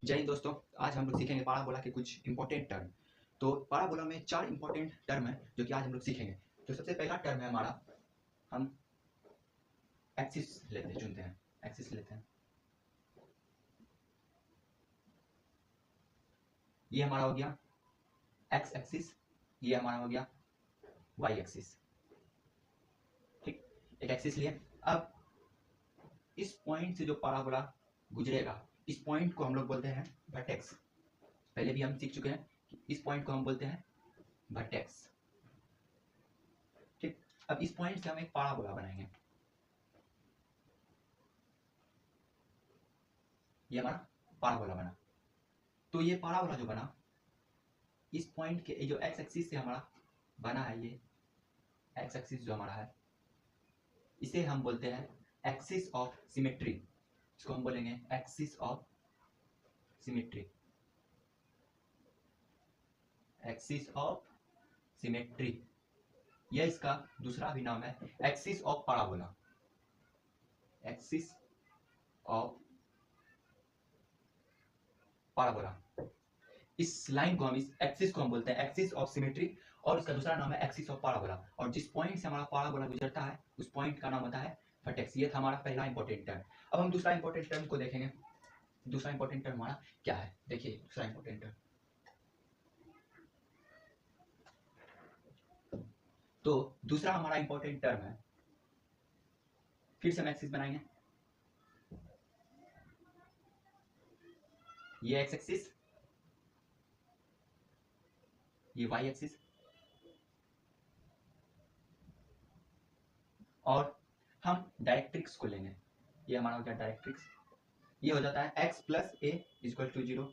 जय हिंद दोस्तों। आज हम लोग सीखेंगे पाराबोला के कुछ इंपॉर्टेंट टर्म। तो पाराबोला में 4 इंपॉर्टेंट टर्म है जो कि आज हम लोग सीखेंगे। तो सबसे पहला टर्म है हमारा, हम एक्सिस लेते हैं, चुनते हैं, एक्सिस लेते हैं। ये हमारा हो गया एक्स एक्सिस, ये हमारा हो गया वाई एक्सिस। ठीक, एक एक्सिस लिए। अब इस पॉइंट से जो पाराबोला गुजरेगा, इस पॉइंट को हम लोग बोलते हैं वर्टेक्स। पहले भी हम सीख चुके हैं कि इस पॉइंट को हम बोलते हैं वर्टेक्स। ठीक, अब इस पॉइंट से हम एक पाराबोला बनाएंगे। ये हमारा पाराबोला बना। तो ये पाराबोला जो बना, इस पॉइंट के जो एक्स एक्सिस से हमारा बना है, ये एक्स एक्सिस जो हमारा है, इसे हम बोलते हैं एक्सिस ऑफ सिमेट्री। इसको हम बोलेंगे axis of symmetry, axis of symmetry. यह इसका दूसरा भी नाम है axis of parabola, axis of parabola. इस लाइन को हम, इस एक्सिस को हम बोलते हैं एक्सिस ऑफ सिमेट्री, और इसका दूसरा नाम है एक्सिस ऑफ पाराबोला। और जिस पॉइंट से हमारा पाराबोला गुजरता है, उस पॉइंट का नाम होता है वर्टेक्स। ये था हमारा पहला इंपॉर्टेंट टर्म। अब हम दूसरा इंपॉर्टेंट टर्म को देखेंगे। दूसरा इंपॉर्टेंट टर्म हमारा क्या है, देखिए दूसरा इंपॉर्टेंट टर्म। तो दूसरा हमारा इंपॉर्टेंट टर्म है, फिर से हम एक्सिस बनाएंगे। ये एक्स एक्सिस, ये वाई एक्सिस, और हम डायरेक्ट्रिक्स को लेंगे। ये हमारा हो गया डायरेक्ट्रिक्स। ये हो जाता है x plus A equal to 0।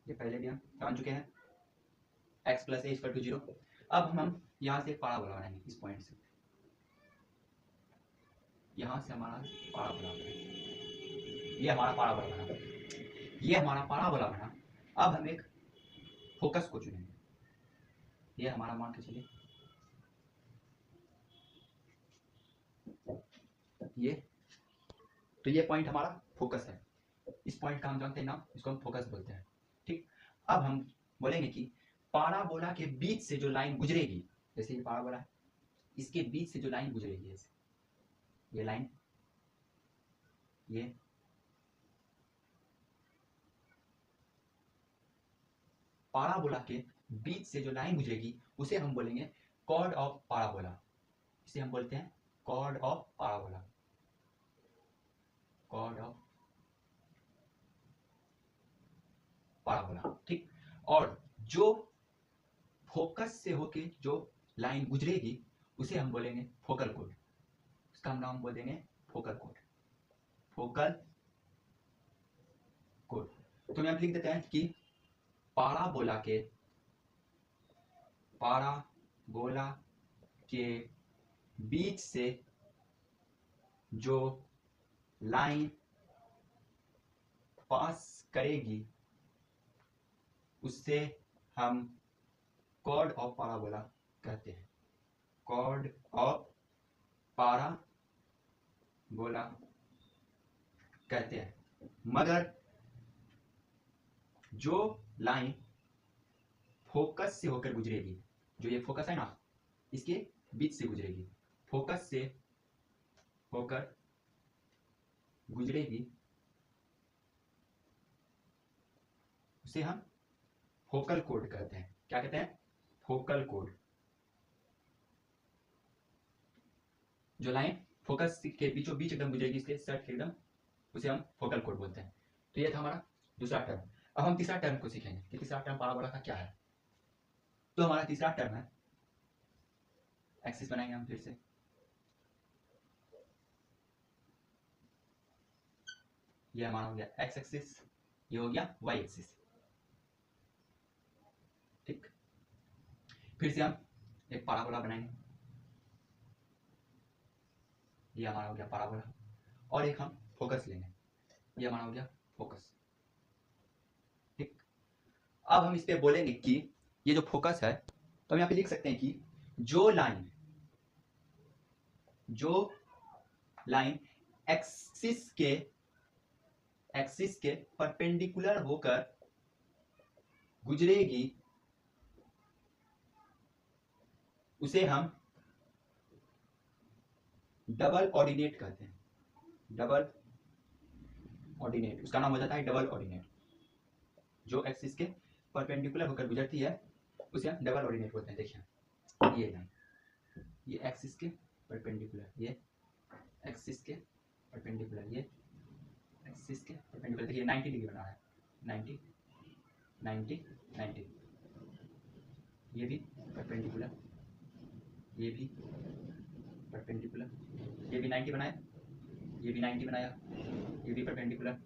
ये पहले भी हम जान चुके हैं, x plus A equal to 0। अब हम यहाँ से पाराबोला बनाएंगे। इस पॉइंट से, यहाँ से हमारा पाराबोला बना, ये हमारा पाराबोला बना, ये हमारा पाराबोला बना। अब हम एक फोकस को चुनेंगे। ये हमारा मान के चलिए, ये, तो ये पॉइंट हमारा फोकस है। इस पॉइंट का हम जानते हैं नाम, इसको हम फोकस बोलते हैं। ठीक, अब हम बोलेंगे कि पाराबोला के बीच से जो लाइन गुजरेगी, जैसे ये पाराबोला है, इसके बीच से जो लाइन गुजरेगी, ऐसे ये लाइन, ये पाराबोला के बीच से जो लाइन गुजरेगी, उसे हम बोलेंगे कॉर्ड ऑफ पाराबोला। इसे हम बोलते हैं chord of parabola, chord of parabola. ठीक, और जो फोकस से होके जो लाइन गुजरेगी, उसे हम बोलेंगे फोकल कोड। उसका हम नाम बोल देंगे फोकल कोड, फोकल कोड। तो हम लिख देते हैं कि पाराबोला के बीच से जो लाइन पास करेगी, उससे हम कॉर्ड ऑफ पाराबोला कहते हैं, कॉर्ड ऑफ पाराबोला कहते हैं। मगर जो लाइन फोकस से होकर गुजरेगी, जो ये फोकस है ना, इसके बीच से गुजरेगी, फोकस से होकर गुजरेगी, उसे हम फोकल कोड कहते हैं। क्या कहते हैं? Focal code. जो लाइन फोकस के बीचों बीच एकदम गुजरेगी, इसके सेट के एकदम, उसे हम फोकल कोड बोलते हैं। तो ये था हमारा दूसरा टर्म। अब हम तीसरा टर्म को सीखेंगे कि तीसरा टर्म पाराबोला का क्या है। तो हमारा तीसरा टर्म है, एक्सिस बनाएंगे हम फिर से। ये हमारा हो गया एक्स एक्सिस, ये हो गया वाई एक्सिस। ठीक, फिर से हम एक पाराबोला बनाएंगे। ये हमारा हो गया पाराबोला, और एक हम फोकस लेंगे। ये हमारा हो गया फोकस। ठीक, अब हम इस पे बोलेंगे कि ये जो फोकस है, तो हम यहाँ पे लिख सकते हैं कि जो लाइन एक्सिस एक्सिस के परपेंडिकुलर होकर गुजरेगी उसे हम डबल ऑर्डिनेट कहते हैं। डबल ऑर्डिनेट, उसका नाम हो जाता है डबल ऑर्डिनेट। जो एक्सिस के परपेंडिकुलर होकर गुजरती है उसे हम डबल ऑर्डिनेट बोलते हैं। देखिए ये लाइन, ये एक्सिस के परपेंडिकुलर, ये एक्सिस के परपेंडिकुलर, ये एक्सिस के परपेंडिकुलर। देखिए 90 डिग्री बना है, 90 90 90। ये भी परपेंडिकुलर, ये भी परपेंडिकुलर, ये भी 90 बनाया, ये भी 90 बनाया, ये भी परपेंडिकुलर।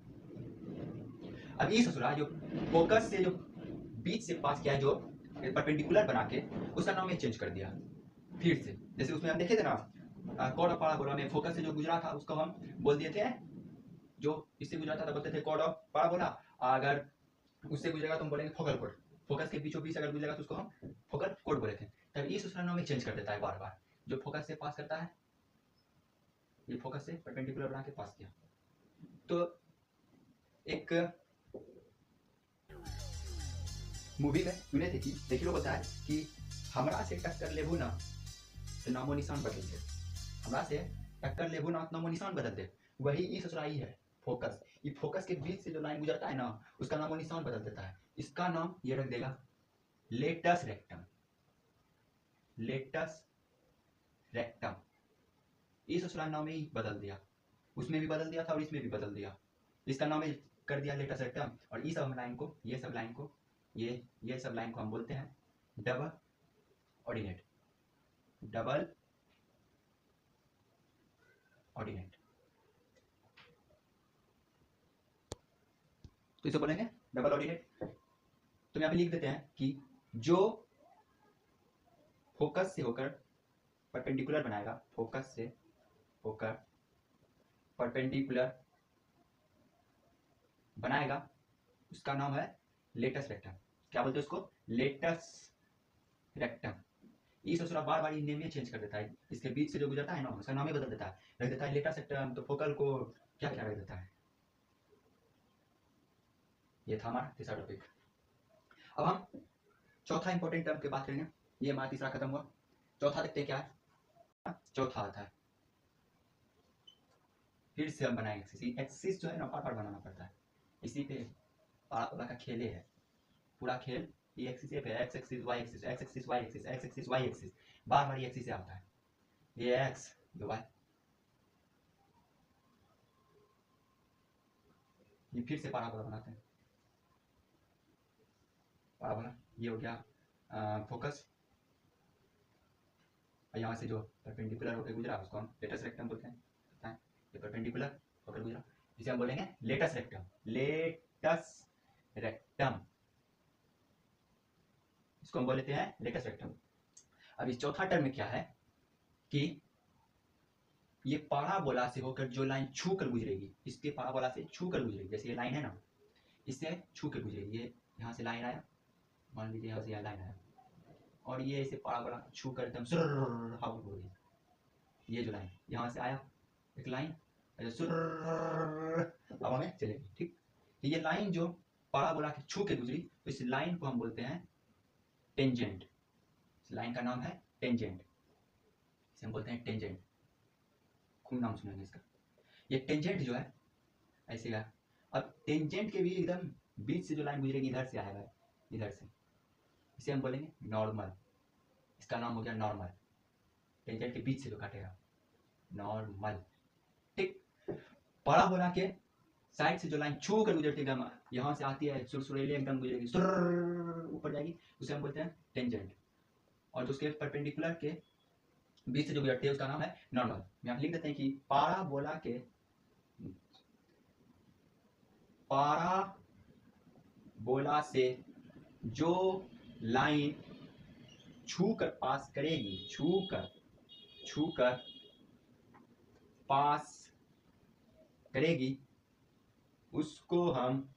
अब ये ससुरा जो फोकस से जो बीच से पास किया, जो परपेंडिकुलर बना के, उसका नाम ये चेंज कर दिया फिर से। जैसे उसमें हम देखे थे ना, कॉर्ड ऑफ पाराबोला में फोकस से जो गुजरा था उसको हम बोल दिए थे, जो इससे गुजरा था तो बोलते थे कॉर्ड ऑफ पाराबोला। अगर उससे गुजरेगा तो हम बोलेंगे फोकल कोड। फोकस के बीचों बीच अगर गुजरेगा तो उसको हम फोकल कोड बोले थे। तब ये दूसरा नाम चेंज कर देता है बार बार। जो फोकस से पास करता है, ये फोकस से परपेंडिकुलर बना के पास किया। तो एक मूवी में सुने थे कि देखिए लोग बताया कि हमरा से टक्कर लेबू ना तो नामो निशान बदल दे, हमरा से टक्कर लेबू ना तो नामो निशान बदल दे। वही ई ससुराई है फोकस। ये फोकस के बीच से जो लाइन गुजरता है ना, उसका नामो निशान बदल देता है। इसका नाम ये रख देगा लेटस रेक्टम। लेटस रेक्टम ये ससुराल नाम ही बदल दिया, उसमें भी बदल दिया था और इसमें भी बदल दिया। इसका नाम कर दिया लेटस रेक्टम। और ये सब लाइन को, ये सब लाइन को, ये सब लाइन को हम बोलते हैं डबल ऑर्डिनेट। डबल ऑर्डिनेट, तो इसे बोलेंगे डबल ऑर्डिनेट। तो यहाँ पे लिख देते हैं कि जो फोकस से होकर परपेंडिकुलर बनाएगा, फोकस से होकर परपेंडिकुलर बनाएगा, उसका नाम है लेटस रेक्टम। क्या बोलते हैं उसको? Latus rectum. ये ससुरा बार बार नेम में चेंज कर देता है। इसके बीच से जो गुजरता है ना, उसका नाम ही बदल देता है, रख देता है लेटस रेक्टम। तो फोकल को क्या क्या रख देता है। ये था हमारा तीसरा टॉपिक। अब हम चौथा इंपॉर्टेंट टर्म की बात करेंगे। ये हमारा तीसरा खत्म हुआ। चौथा देखते हैं क्या है। चौथा आता है, फिर से हम बनाएंगे एक्सिस। एक्सिस जो है ना, बार बार बनाना पड़ता है। इसी पे पाराबोला का खेल है, पूरा खेल ये एक्सिस पे, x axis y axis, x axis y axis, x axis y axis. बार बार ये एक्सिस से आता है, ये एक्स ये वाई। ये फिर से पाराबोला बनाते हैं। पाराबोला ये हो गया फोकस, और यहाँ से जो परपेंडिकुलर होकर गुजरा उसको हम लेटस रेक्टम बोलते हैं। ये परपेंडिकुलर होकर गुजरा, इसे हम बोलेंगे लेटस रेक्टम। लेटस रेक्टम, इसको हम बोलते हैं लेटस रेक्टम। अब इस चौथा टर्म में क्या है कि ये पाराबोला से होकर जो लाइन छू कर गुजरेगी, इसके पाराबोला से छू कर गुजरेगी। जैसे ये लाइन है ना, इससे छू कर गुजरेगी। ये यहाँ से लाइन आया, मान लीजिए यहाँ से यहाँ लाइन आया, और ये इसे पाराबोला छू कर एकदम हो गई। ये जो लाइन यहाँ से आया, एक लाइन हवा में चलेगी, ठीक। ये लाइन जो पाराबोला के छू के गुजरी, तो इस लाइन को हम बोलते हैं टेंजेंट। इस लाइन का नाम है टेंजेंट, इसे हम बोलते हैं टेंजेंट। खूब नाम सुनेंगे इसका। ये टेंजेंट जो है ऐसे है। अब टेंजेंट के भी एकदम बीच से जो लाइन गुजरेगी, इधर से आएगा, इधर से, इसे हम बोलेंगे नॉर्मल। इसका नाम हो गया नॉर्मल। टेंजेंट के बीच से जो काटेगा, नॉर्मल, ठीक। पाराबोला के साइड से जो लाइन छू कर गुजरती है, यहाँ से आती है, सुरसुरेली एकदम गुजरेगी, ऊपर जाएगी, उसे हम बोलते हैं टेंजेंट। और जो उसके परपेंडिकुलर के बीच से जो गुजरती है उसका नाम है नॉर्मल। यहाँ लिख देते हैं कि पाराबोला से जो लाइन छू कर पास करेगी, छू कर पास करेगी, उसको हम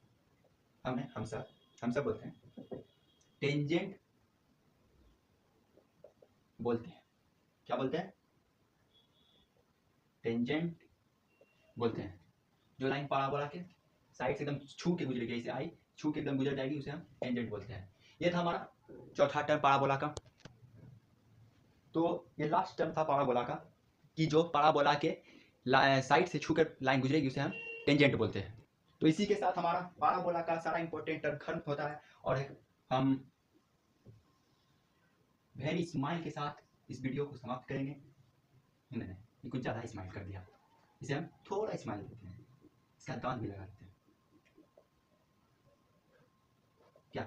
सब बोलते हैं टेंजेंट बोलते हैं। क्या बोलते हैं? टेंजेंट बोलते हैं। जो लाइन पाराबोला के साइड से एकदम छू के गुजरेगी, ऐसे आई छू के एकदम गुजर जाएगी, उसे हम टेंजेंट बोलते हैं। ये था हमारा चौथा टर्म पाराबोला का। तो ये लास्ट टर्म था पाराबोला का कि जो पाराबोला के साइड से छूकर लाइन गुजरेगी उसे हम टेंजेंट बोलते हैं। तो इसी के साथ हमारा पाराबोला का सारा इंपॉर्टेंट टर्म खत्म होता है और हम वेरी स्माइल के साथ इस वीडियो को समाप्त करेंगे। मैंने ये कुछ ज़्यादा स्माइल कर दिया, इसे हम थोड़ा स्माइल देते हैं, इसका दांत भी लगा देते हैं क्या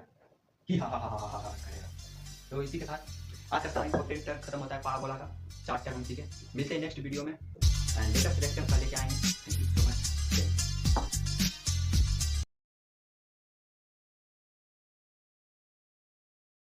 कि हा करेगा। तो इसी के साथ आज का सारा इंपॉर्टेंट टर्म खत्म होता है पाराबोला का, 4 टर्म। ठीक है, मिलते हैं नेक्स्ट वीडियो में एंड लेटेस्ट लेक्चर लेके आएंगे। Thank you.